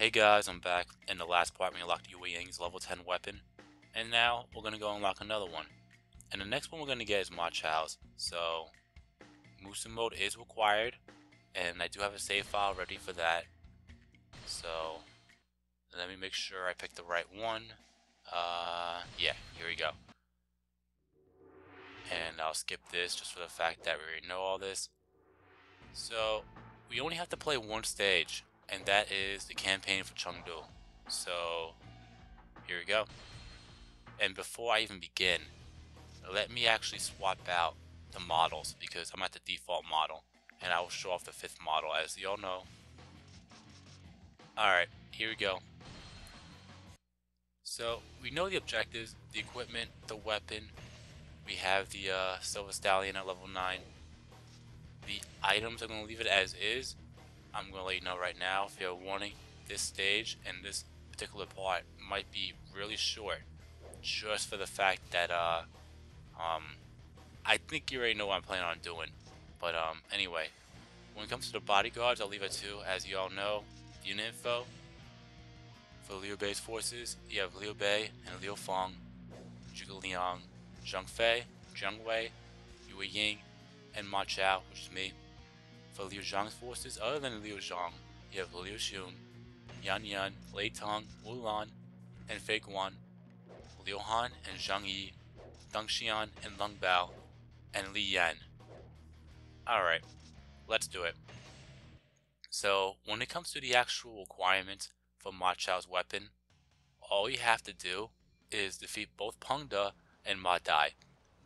Hey guys, I'm back. In the last part we unlocked Yu Yang's level 10 weapon, and now we're gonna go unlock another one. And the next one we're gonna get is Ma Chao's. So Musou Mode is required, and I do have a save file ready for that. So let me make sure I pick the right one. Yeah, here we go. And I'll skip this just for the fact that we already know all this. So we only have to play one stage, and that is the campaign for Chengdu. So here we go. And before I even begin, let me actually swap out the models because I'm at the default model, and I will show off the 5th model as you all know. Alright, here we go. So we know the objectives, the equipment, the weapon. We have the Silver Stallion at level 9. The items, I'm going to leave it as is. I'm going to let you know right now, if you're warning, this stage and this particular part might be really short, just for the fact that I think you already know what I'm planning on doing. But anyway, when it comes to the bodyguards, I'll leave it to, as you all know, unit info. For Liu Bei's forces, you have Liu Bei and Liu Feng, Zhuge Liang, Zhang Fei, Zhang Wei, Yu Ying, and Ma Chao, which is me. For Liu Zhang's forces, other than Liu Zhang, you have Liu Xun, Yan Yan, Lei Tong, Wu Lan, and Fei Guan, Liu Han and Zhang Yi, Deng Xian and Leng Bao, and Li Yan. Alright, let's do it. So, when it comes to the actual requirements for Ma Chao's weapon, all you have to do is defeat both Peng De and Ma Dai.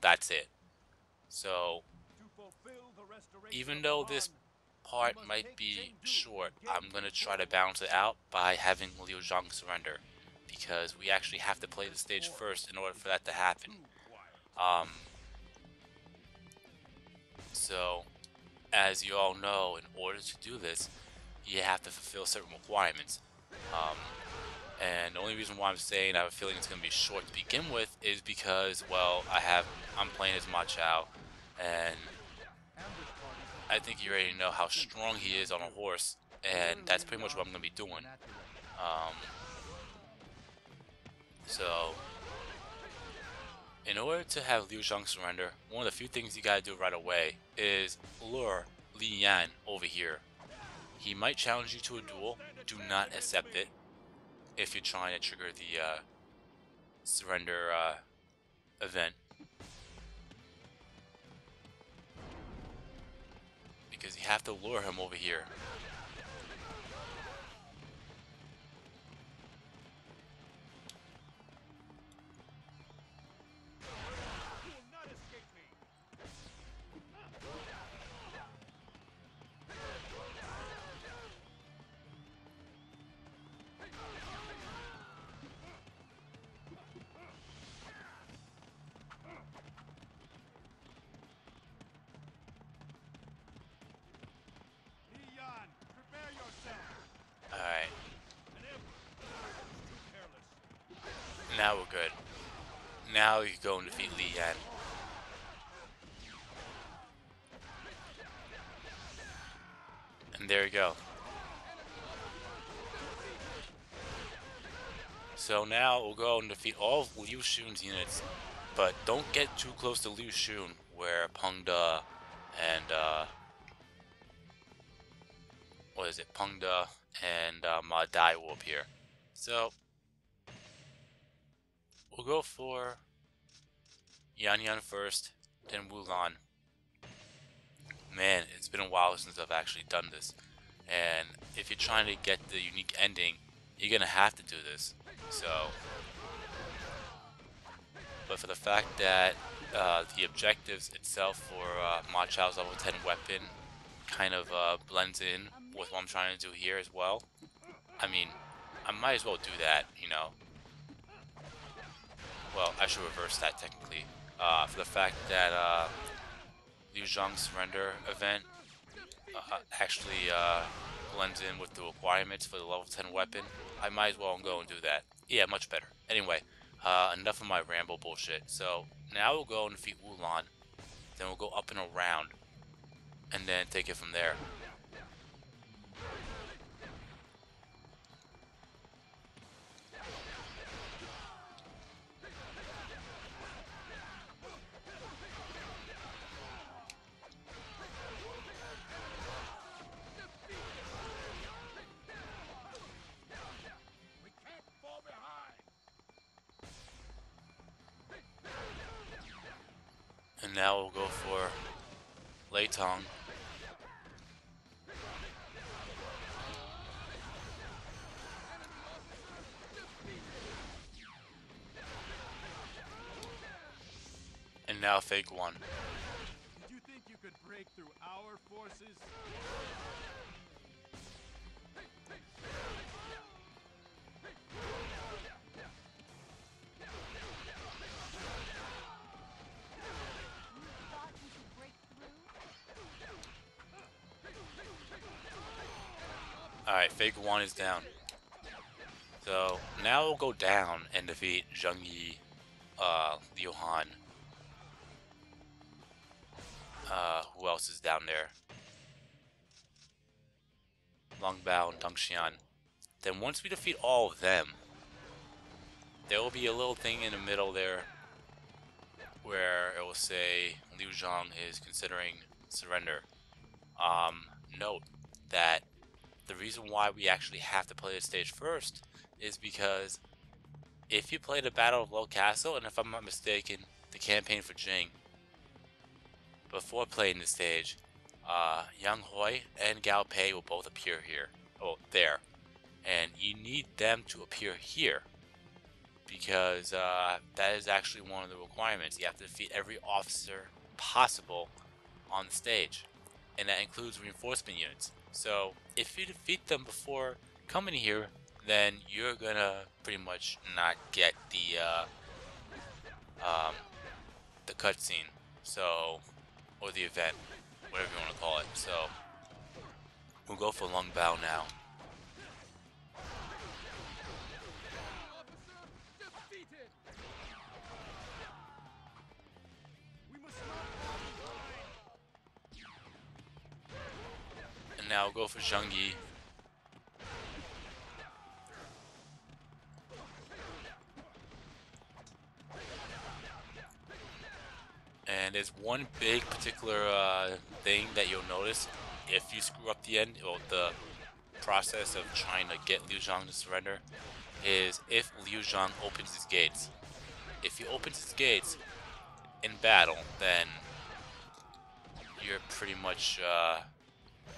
That's it. So, even though this part might be short, I'm going to try to balance it out by having Liu Zhang surrender, because we actually have to play the stage first in order for that to happen. So, as you all know, in order to do this, you have to fulfill certain requirements. And the only reason why I'm saying I have a feeling it's going to be short to begin with is because, well, I'm playing as Ma Chao, and I think you already know how strong he is on a horse, and that's pretty much what I'm going to be doing. So, in order to have Liu Zhang surrender, one of the few things you gotta do right away is lure Li Yan over here. He might challenge you to a duel. Do not accept it if you're trying to trigger the surrender event, because you have to lure him over here. Alright. Now we're good. Now you can go and defeat Li Yan. And there you go. So now we'll go and defeat all of Liu Xun's units, but don't get too close to Liu Xun, where Peng De and Peng De and Ma Dai will appear. So we'll go for Yan Yan first, then Wu Lan. Man, it's been a while since I've actually done this, and if you're trying to get the unique ending, you're gonna have to do this. So, but for the fact that the objectives itself for Ma Chao's level 10 weapon kind of blends in with what I'm trying to do here as well, I mean, I might as well do that, you know. Well, I should reverse that technically. For the fact that Liu Zhang's surrender event actually blends in with the requirements for the level 10 weapon, I might as well go and do that. Yeah, much better. Anyway, enough of my ramble bullshit. So now we'll go and defeat Wu Lan, then we'll go up and around, and then take it from there. now we'll go for Lei Tong. And now fake one. Did you think you could break through our forces? Alright, fake one is down. So now we'll go down and defeat Zheng Yi, Liu Han. Who else is down there? Long Bao and Deng Xian. Then once we defeat all of them, there will be a little thing in the middle there where it will say Liu Zhang is considering surrender. Note that the reason why we actually have to play this stage first is because if you play the Battle of Low Castle, and if I'm not mistaken, the campaign for Cheng, before playing this stage, Yang Hui and Gao Pei will both appear here. Oh, there. And you need them to appear here because that is actually one of the requirements. You have to defeat every officer possible on the stage, and that includes reinforcement units. So if you defeat them before coming here, then you're gonna pretty much not get the cutscene, so, or the event, whatever you want to call it. So we'll go for Long Bao now. And now we'll go for Zheng Yi. And there's one big particular thing that you'll notice if you screw up the end, or the process of trying to get Liu Zhang to surrender, is if Liu Zhang opens his gates. If he opens his gates in battle, then you're pretty much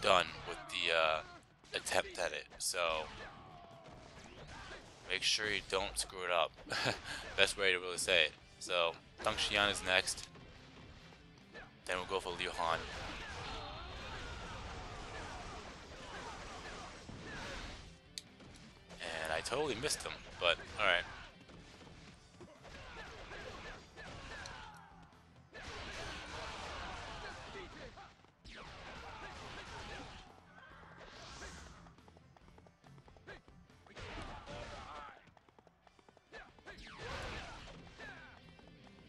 done with the attempt at it. So make sure you don't screw it up. Best way to really say it. So Deng Xian is next. Then we'll go for Liu Han. And I totally missed him, but alright.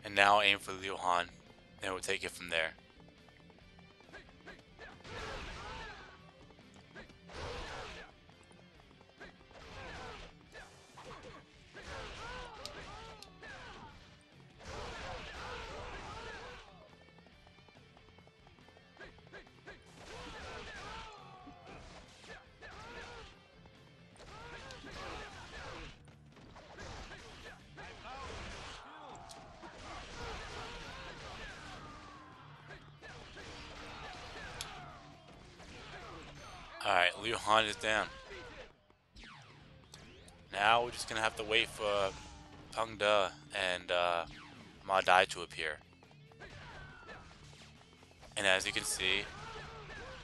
And now aim for Liu Han. Then we'll take it from there. Alright, Liu Han is down. Now we're just gonna have to wait for Peng De and Ma Dai to appear. And as you can see,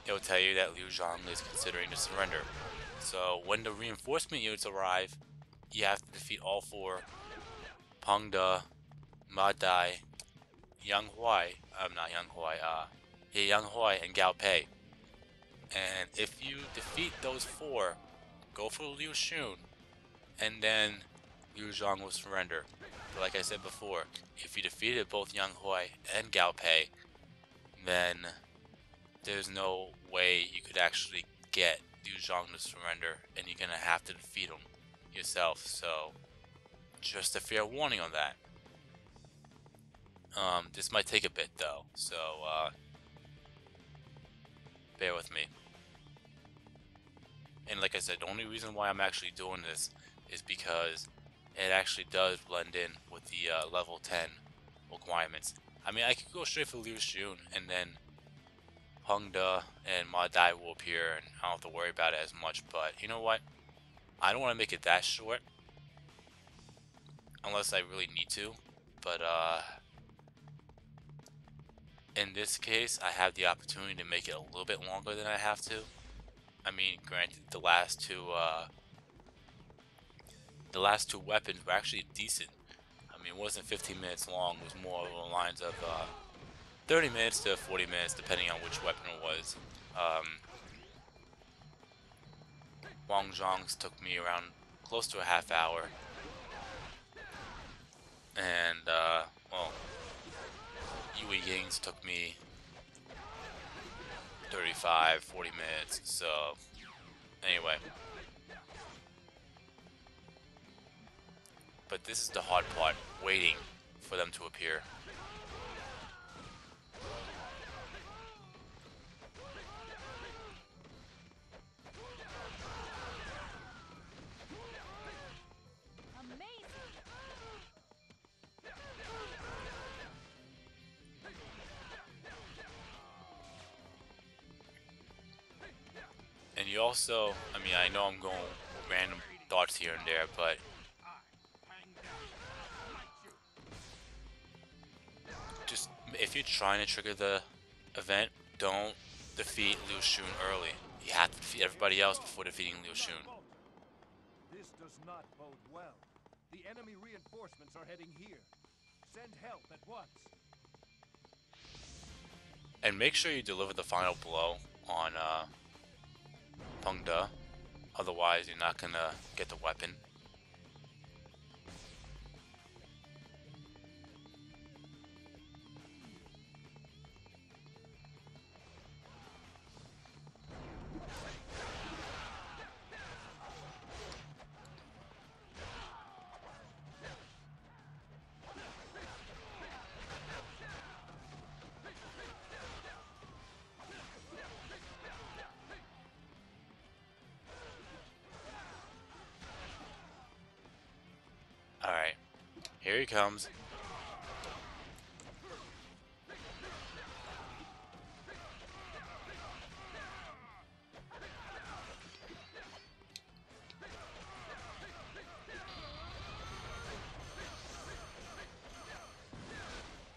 it will tell you that Liu Zhang is considering to surrender. So when the reinforcement units arrive, you have to defeat all four: Peng De, Ma Dai, Yang Hui, Yang Hui and Gao Pei. And if you defeat those four, go for Liu Xun, and then Liu Zhang will surrender. But like I said before, if you defeated both Yang Hui and Gao Pei, then there's no way you could actually get Liu Zhang to surrender, and you're gonna have to defeat him yourself. So just a fair warning on that. This might take a bit though, so bear with me. And like I said, the only reason why I'm actually doing this is because it actually does blend in with the level 10 requirements. I mean, I could go straight for Liu Xun, and then Hung Da and Ma Dai will appear, and I don't have to worry about it as much. But you know what? I don't want to make it that short, unless I really need to. But in this case, I have the opportunity to make it a little bit longer than I have to. I mean, granted, the last two weapons were actually decent. I mean, it wasn't 15 minutes long. It was more along the lines of 30 minutes to 40 minutes, depending on which weapon it was. Wang Zhong's took me around close to a half hour. And, well, Yue Ying's took me 35, 40 minutes. So, anyway. But this is the hard part, waiting for them to appear. And you also, I mean, I know I'm going with random thoughts here and there, but just if you're trying to trigger the event, don't defeat Liu Xun early. You have to defeat everybody else before defeating Liu Xun. This does not bode well. The enemy reinforcements are heading here. Send help at once. And make sure you deliver the final blow on Peng De. Otherwise, you're not gonna get the weapon. Alright, here he comes.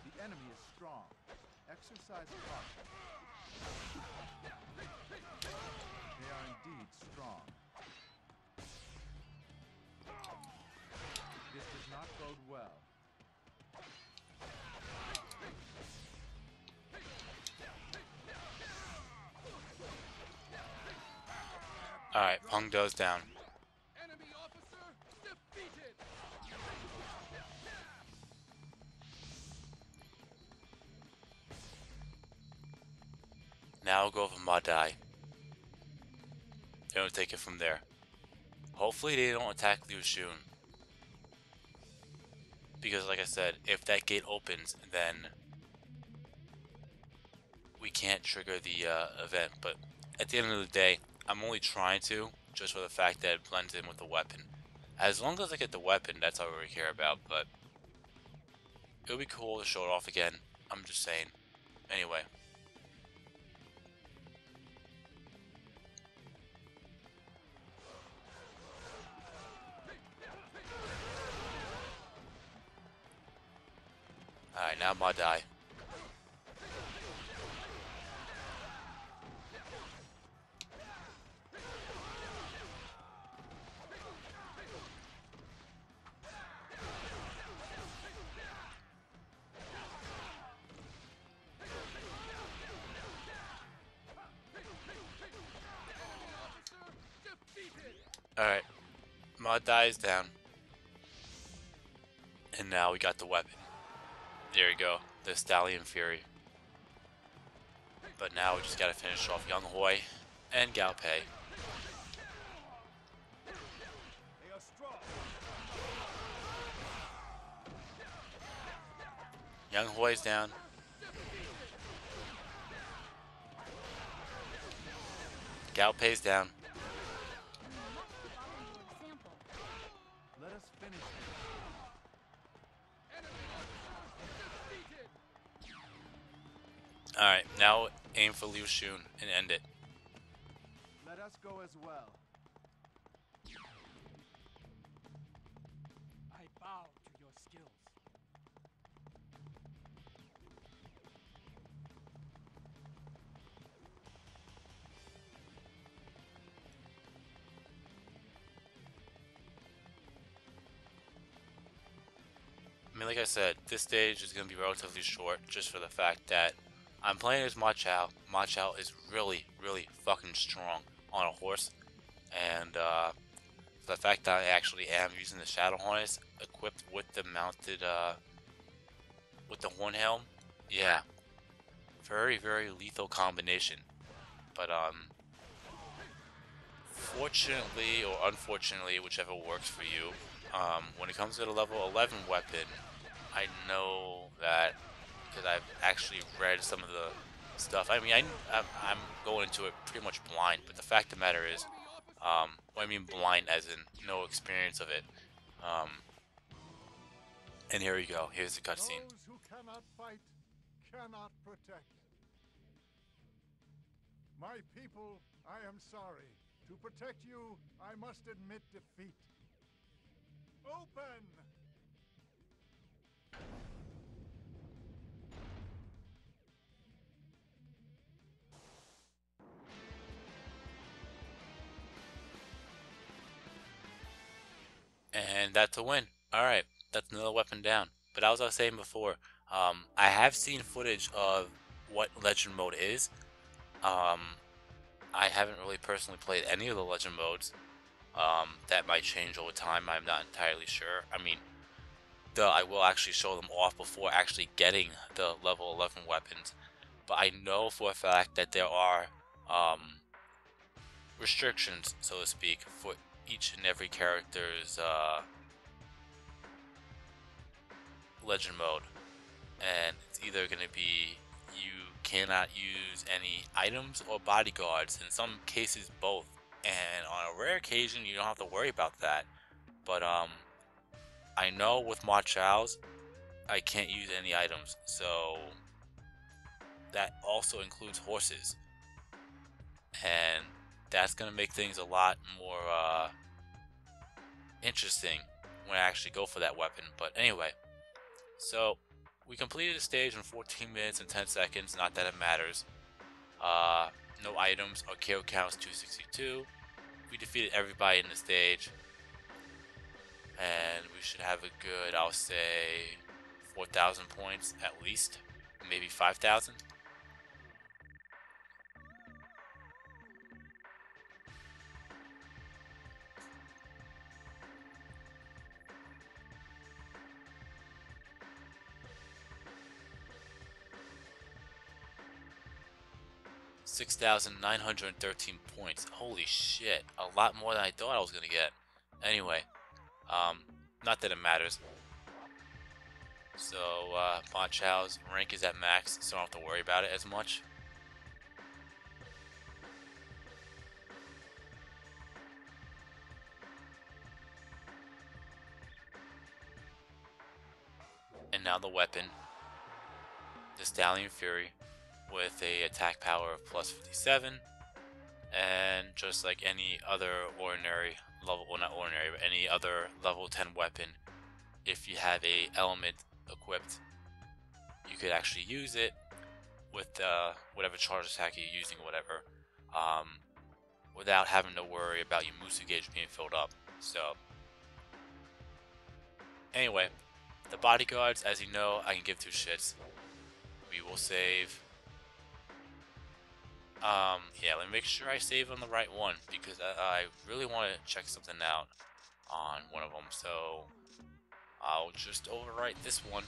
The enemy is strong. Exercise caution. They are indeed strong. This does not bode well. Alright, Peng De's down. Enemy officer defeated. Now go for Ma Dai. They'll take it from there. Hopefully they don't attack Liu Xun. Because like I said, if that gate opens, then we can't trigger the event. But at the end of the day, I'm only trying to, just for the fact that it blends in with the weapon. As long as I get the weapon, that's all we care about. But it would be cool to show it off again. I'm just saying. Anyway. Alright, now Ma Dai. Alright, Ma Dai is down. And now we got the weapon. There you go, the Stallion Fury. But now we just gotta finish off Young Hoi and Liu Bei. They are strong. Young Hoi's down. Liu Bei's down. Let us finish this. Enemy officer defeated. Alright, now aim for Liu Xun and end it. Let us go as well. I bow to your skills. I mean, like I said, this stage is going to be relatively short just for the fact that I'm playing as Ma Chao. Ma Chao is really, really fucking strong on a horse. And the fact that I actually am using the Shadow Harness equipped with the mounted, with the horn helm, yeah, very, very lethal combination. But, fortunately or unfortunately, whichever works for you, when it comes to the level 11 weapon, I know that because I've actually read some of the stuff. I mean, I'm going into it pretty much blind, but the fact of the matter is, well, I mean blind as in no experience of it. Um, and here we go. Here's the cutscene. Those who cannot fight cannot protect. My people, I am sorry. To protect you, I must admit defeat. Open! And that's a win. Alright, that's another weapon down. But as I was saying before, I have seen footage of what Legend Mode is. I haven't really personally played any of the Legend Modes. That might change over time, I'm not entirely sure. I mean, I will actually show them off before actually getting the level 11 weapons. But I know for a fact that there are restrictions, so to speak, for each and every character's Legend Mode. And it's either going to be you cannot use any items or bodyguards, in some cases both. And on a rare occasion, you don't have to worry about that. But I know with Ma Chao's, I can't use any items, so that also includes horses, and that's gonna make things a lot more interesting when I actually go for that weapon. But anyway, so we completed the stage in 14 minutes and 10 seconds. Not that it matters. No items. Our kill count's 262. We defeated everybody in the stage, and we should have a good, I'll say, 4,000 points at least, maybe 5,000. $6,913 points. Holy shit, a lot more than I thought I was gonna get. Anyway, not that it matters. So, Ma Chao's rank is at max, so I don't have to worry about it as much. And now the weapon, the Stallion Fury, with a attack power of plus 57, and just like any other ordinary level, well not ordinary, but any other level 10 weapon, if you have a element equipped, you could actually use it with whatever charge attack you're using or whatever, without having to worry about your Musou gauge being filled up. So anyway, the bodyguards, as you know, I can give two shits. We will save. Yeah, let me make sure I save on the right one, because I really want to check something out on one of them. So I'll just overwrite this one.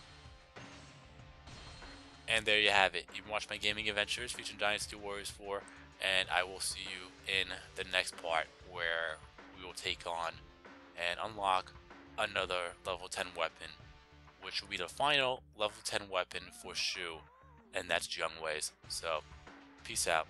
And there you have it. You've watched my gaming adventures featuring Dynasty Warriors 4, and I will see you in the next part, where we will take on and unlock another level 10 weapon, which will be the final level 10 weapon for Shu, and that's Jiang Wei's. So, peace out.